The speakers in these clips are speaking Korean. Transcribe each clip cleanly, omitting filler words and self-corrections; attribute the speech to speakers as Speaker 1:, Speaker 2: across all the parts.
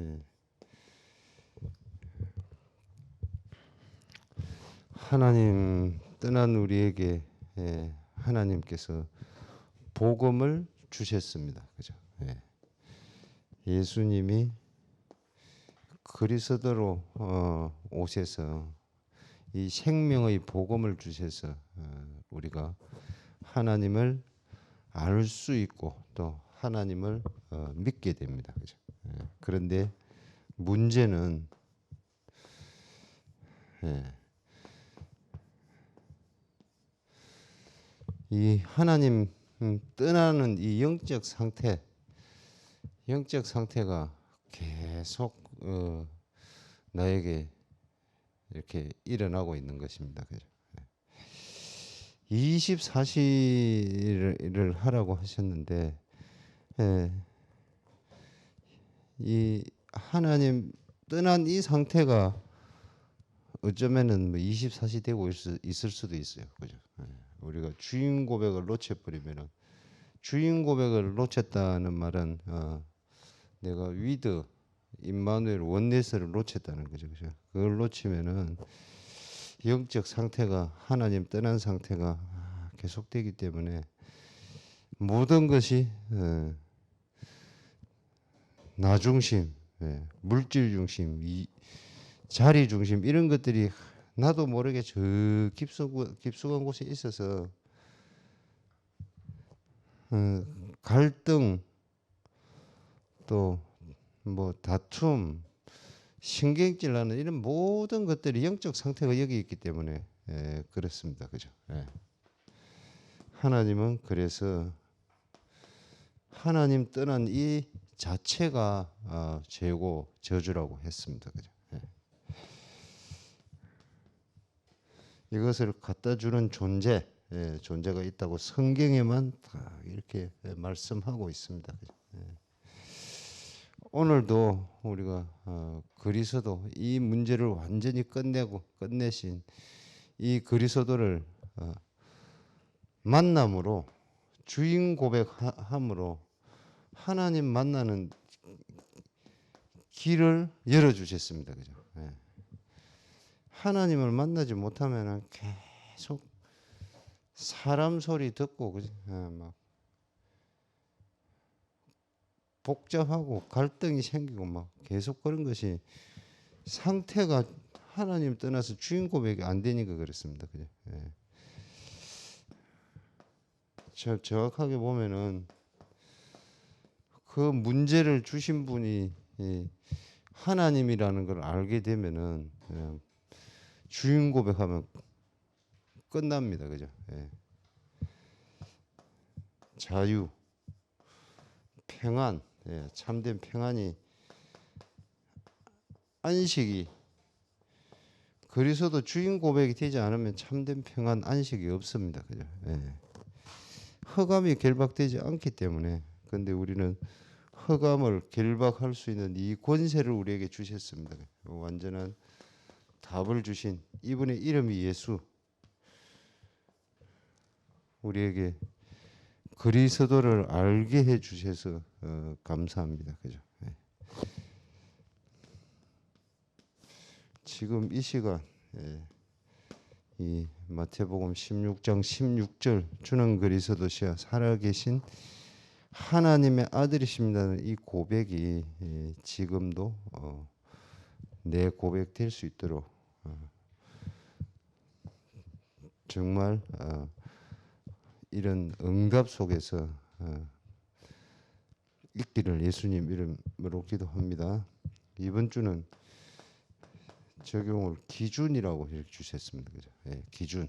Speaker 1: 예. 하나님 떠난 우리에게 하나님께서 복음을 주셨습니다. 그죠? 예수님이 그리스도로 오셔서 이 생명의 복음을 주셔서 우리가 하나님을 알 수 있고 또 하나님을 믿게 됩니다. 그죠? 그런데 문제는 이 하나님 떠나는 이 영적 상태가 계속 나에게 이렇게 일어나고 있는 것입니다. 그죠? 24시를 하라고 하셨는데, 이 하나님 떠난 이 상태가 어쩌면은 뭐 24시 되고 있을 수도 있어요. 그죠? 우리가 주인 고백을 놓쳐버리면은, 주인 고백을 놓쳤다는 말은, 내가 위드, 임마누엘 원네스를 놓쳤다는 거죠. 그죠? 그걸 놓치면은 영적 상태가 하나님 떠난 상태가 계속되기 때문에 모든 것이 나 중심, 물질 중심, 자리 중심 이런 것들이 나도 모르게 저 깊숙한 곳에 있어서 갈등 또 뭐 다툼 신경질 나는 이런 모든 것들이 영적 상태가 여기 있기 때문에 그렇습니다. 그죠? 하나님은 그래서 하나님 떠난 이 자체가 죄고 저주라고 했습니다. 그죠? 이것을 갖다 주는 존재가 있다고 성경에만 다 이렇게 말씀하고 있습니다. 그죠? 오늘도 우리가 그리스도 이 문제를 완전히 끝내신 이 그리스도를 만남으로 주인 고백함으로 하나님 만나는 길을 열어주셨습니다. 그죠? 하나님을 만나지 못하면 계속 사람 소리 듣고 막 복잡하고 갈등이 생기고 막 계속 그런 것이 상태가 하나님 떠나서 주인 고백이 안 되니까 그렇습니다. 그죠? 정확하게 보면은 그 문제를 주신 분이 하나님이라는 걸 알게 되면은 주인 고백하면 끝납니다. 그죠? 자유, 평안, 참된 평안이 안식이 그리스도 주인 고백이 되지 않으면 참된 평안 안식이 없습니다. 그죠? 허감이 결박되지 않기 때문에 근데 우리는 허감을 결박할 수 있는 이 권세를 우리에게 주셨습니다. 완전한 답을 주신 이분의 이름이 예수 우리에게 그리스도를 알게 해 주셔서 감사합니다. 그죠? 지금 이 시간 이 마태복음 16장 16절 주는 그리스도시여 살아계신 하나님의 아들이십니다는 이 고백이 지금도 내 고백 될 수 있도록 정말 이런 응답 속에서 있기를 예수님 이름으로 기도합니다. 이번 주는 적용을 기준이라고 이렇게 주셨습니다. 그죠? 기준.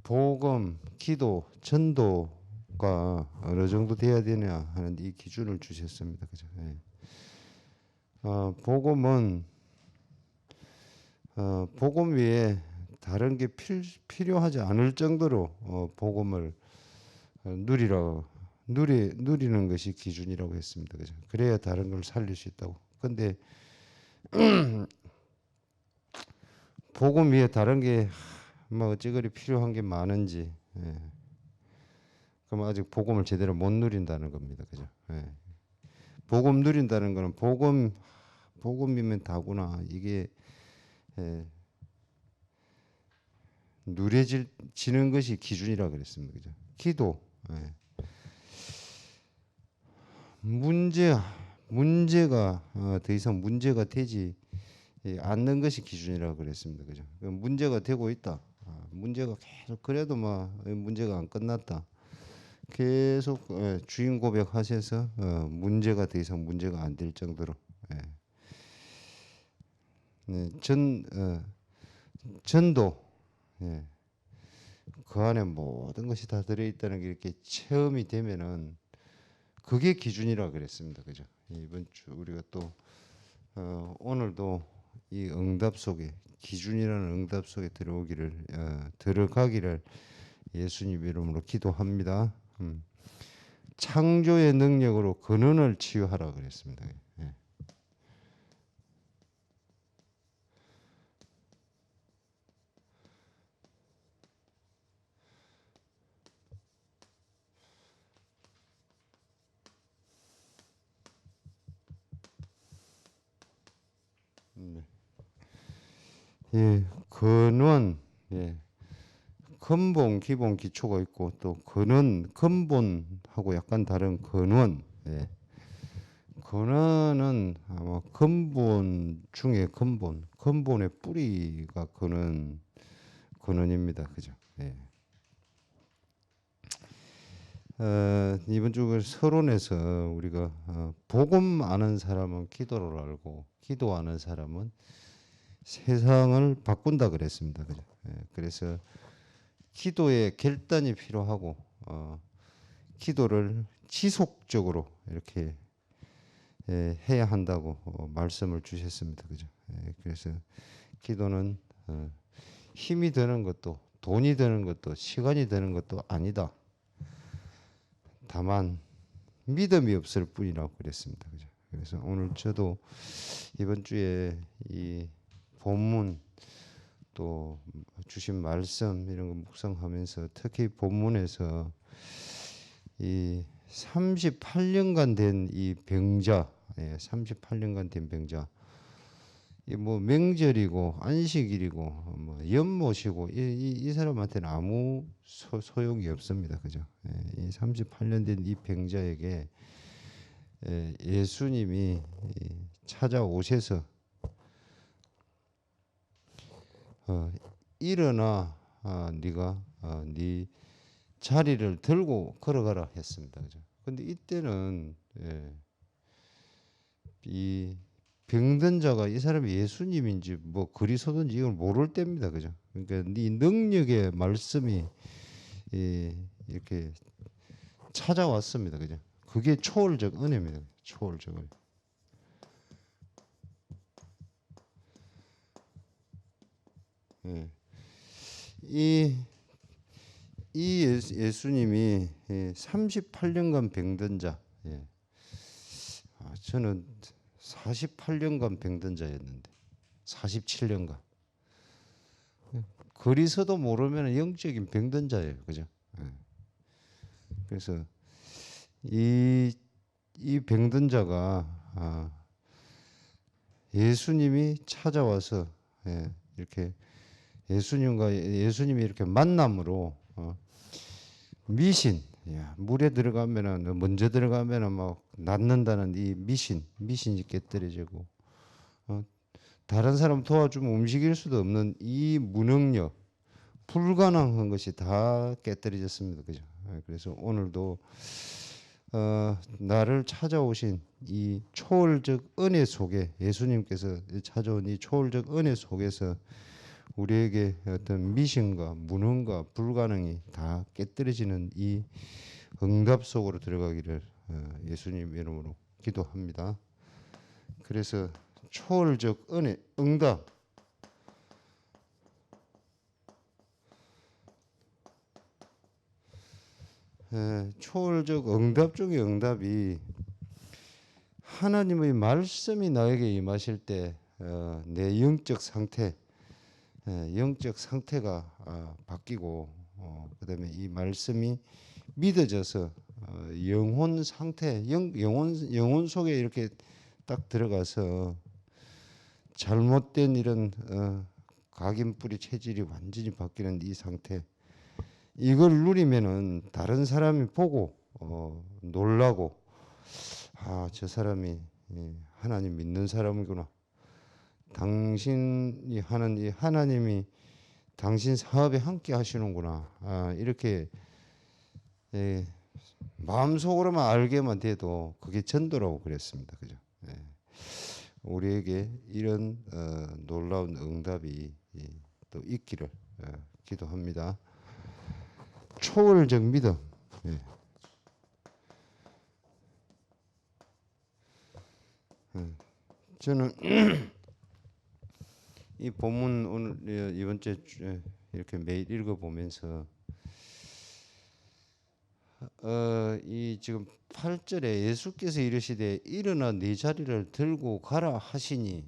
Speaker 1: 복음, 기도, 전도가 어느 정도 돼야 되냐 하는 이 기준을 주셨습니다. 그죠? 복음은 복음 외에 다른 게 필요하지 않을 정도로 복음을 누리는 것이 기준이라고 했습니다. 그죠? 그래야 다른 걸 살릴 수 있다고. 근데 복음 위에 다른 게 뭐 어찌그리 필요한 게 많은지 그럼 아직 복음을 제대로 못 누린다는 겁니다. 그죠? 복음 누린다는 거는 복음이면 다구나. 이게 예, 누려지는 것이 기준이라 그랬습니다. 그죠? 기도. 예. 문제가 더 이상 문제가 되지 않는 것이 기준이라고 그랬습니다. 그죠? 문제가 되고 있다. 문제가 계속 그래도 막 문제가 안 끝났다. 계속 주인 고백하셔서 문제가 더 이상 문제가 안 될 정도로 예. 네, 전도 예. 그 안에 모든 것이 다 들어있다는 게 이렇게 체험이 되면은 그게 기준이라 그랬습니다. 그죠? 이번 주 우리가 또 오늘도 이 응답 속에 기준이라는 응답 속에 들어가기를 예수님 이름으로 기도합니다. 창조의 능력으로 근원을 치유하라 그랬습니다. 예. 네. 예, 근원, 예, 근본, 기본, 기초가 있고 또 근본하고 약간 다른 근원. 예. 근원은 아마 근본 중에 근본의 뿌리가 근원입니다. 그죠? 예. 이번 주 그 서론에서 우리가 복음 아는 사람은 기도를 알고 기도 아는 사람은 세상을 바꾼다 그랬습니다. 그죠? 예, 그래서 기도의 결단이 필요하고 기도를 지속적으로 이렇게 해야 한다고 말씀을 주셨습니다. 그죠? 예, 그래서 기도는 힘이 드는 것도 돈이 드는 것도 시간이 드는 것도 아니다. 다만 믿음이 없을 뿐이라고 그랬습니다. 그죠? 그래서 오늘 저도 이번 주에 이 본문 또 주신 말씀 이런 거 묵상하면서 특히 본문에서 이 38년간 된 이 병자, 38년간 된 병자, 이 뭐 명절이고 안식일이고 뭐 연못이고 이 사람한테는 아무 소용이 없습니다. 그죠? 이 38년 된 이 병자에게 예수님이 찾아오셔서 일어나 네가 네 자리를 들고 걸어가라 했습니다. 그죠? 근데 이때는 이 병든 자가 이 사람이 예수님인지 뭐 그리스도인지 이걸 모를 때입니다. 그죠? 그러니까 네 능력의 말씀이 이렇게 찾아왔습니다. 그죠? 그게 초월적 은혜입니다. 초월적 은혜. 예. 이 예수님이 38년간 병든 자, 저는 48년간 병든 자였는데 47년간 그리스도 모르면 영적인 병든 자예요, 그죠? 그래서 이 병든 자가 예수님이 찾아와서 이렇게 예수님이 이렇게 만남으로 미신, 물에 들어가면은 먼저 들어가면은 막 낫는다는 이 미신이 깨뜨려지고 다른 사람 도와주면 움직일 수도 없는 이 무능력, 불가능한 것이 다 깨뜨려졌습니다. 그죠? 그래서 오늘도 나를 찾아오신 이 초월적 은혜 속에 예수님께서 찾아온 이 초월적 은혜 속에서 우리에게 어떤 미신과 무능과 불가능이 다 깨뜨려지는 이 응답 속으로 들어가기를 예수님 이름으로 기도합니다. 그래서 초월적 은혜, 응답, 초월적 응답 중의 응답이 하나님의 말씀이 나에게 임하실 때 내 영적 상태가 바뀌고 그다음에 이 말씀이 믿어져서 영혼 상태, 영혼 속에 이렇게 딱 들어가서 잘못된 이런 각인뿌리 체질이 완전히 바뀌는 이 상태, 이걸 누리면은 다른 사람이 보고 놀라고, 저 사람이 하나님 믿는 사람이구나. 당신이 하는 이 하나님이 당신 사업에 함께 하시는구나. 이렇게 마음속으로만 알게만 돼도 그게 전도라고 그랬습니다. 그죠? 우리에게 이런 놀라운 응답이 또 있기를 기도합니다. 초월적 믿음. 저는 이 본문 오늘 이번 주에 이렇게 매일 읽어보면서 이 지금 8절에 예수께서 이르시되 일어나 네 자리를 들고 가라 하시니,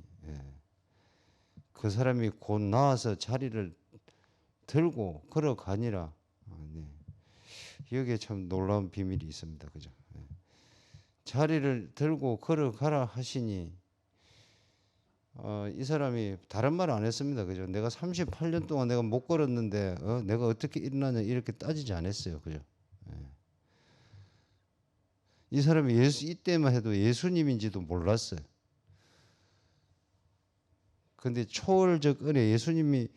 Speaker 1: 그 사람이 곧 나와서 자리를 들고 걸어가니라. 네. 여기에 참 놀라운 비밀이 있습니다. 그죠? 자리를 들고 걸어가라 하시니, 이 사람이 다른 말 안 했습니다. 그죠? 내가 38년 동안 내가 못 걸었는데 내가 어떻게 일어나냐 이렇게 따지지 않았어요. 그죠? 이 사람이 이때만 해도 예수님인지도 몰랐어요. 근데 초월적 은혜, 예수님이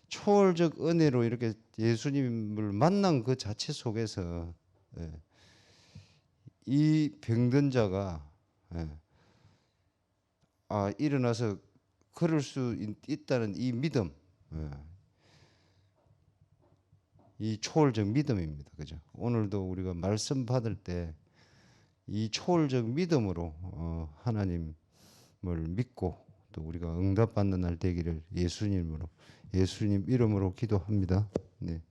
Speaker 1: 초월적 은혜로 이렇게 예수님을 만난 그 자체 속에서 이 병든 자가 일어나서 걸을 수 있다는 이 믿음, 이 초월적 믿음입니다. 그죠? 오늘도 우리가 말씀 받을 때 이 초월적 믿음으로 하나님을 믿고 또 우리가 응답받는 날 되기를 예수님 이름으로 기도합니다. 네,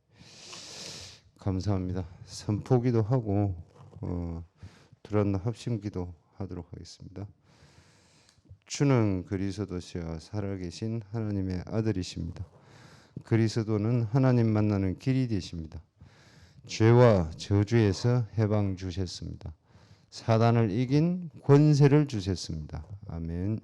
Speaker 1: 감사합니다. 선포기도 하고 두란노 합심기도 하도록 하겠습니다. 주는 그리스도시와 살아계신 하나님의 아들이십니다. 그리스도는 하나님 만나는 길이 되십니다. 죄와 저주에서 해방 주셨습니다. 사단을 이긴 권세를 주셨습니다. 아멘.